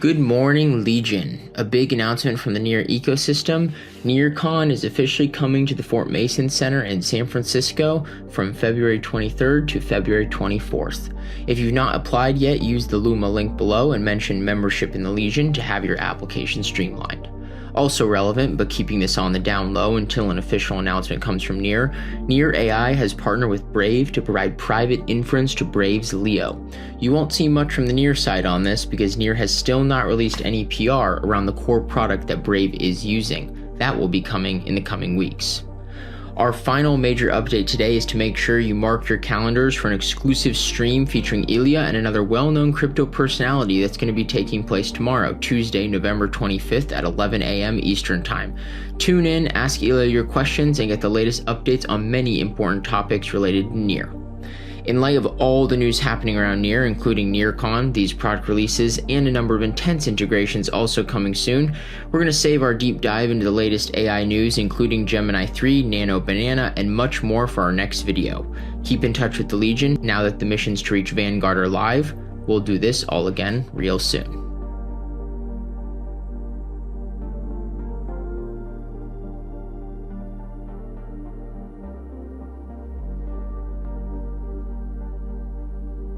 Good morning, Legion. A big announcement from the NEAR ecosystem. NEARCON is officially coming to the Fort Mason Center in San Francisco from February 23rd to February 24th. If you've not applied yet, use the Luma link below and mention membership in the Legion to have your application streamlined. Also relevant, but keeping this on the down low until an official announcement comes from NEAR, NEAR.AI has partnered with Brave to provide private inference to Brave's Leo. You won't see much from the NEAR side on this because NEAR has still not released any PR around the core product that Brave is using. That will be coming in the coming weeks. Our final major update today is to make sure you mark your calendars for an exclusive stream featuring Illia and another well-known crypto personality that's going to be taking place tomorrow, Tuesday, November 25th at 11 a.m. Eastern Time. Tune in, ask Illia your questions, and get the latest updates on many important topics related to NEAR. In light of all the news happening around NEAR, including NEARCON, these product releases, and a number of intense integrations also coming soon, we're going to save our deep dive into the latest AI news, including Gemini 3, Nano Banana, and much more for our next video. Keep in touch with the Legion now that the missions to reach Vanguard are live. We'll do this all again real soon.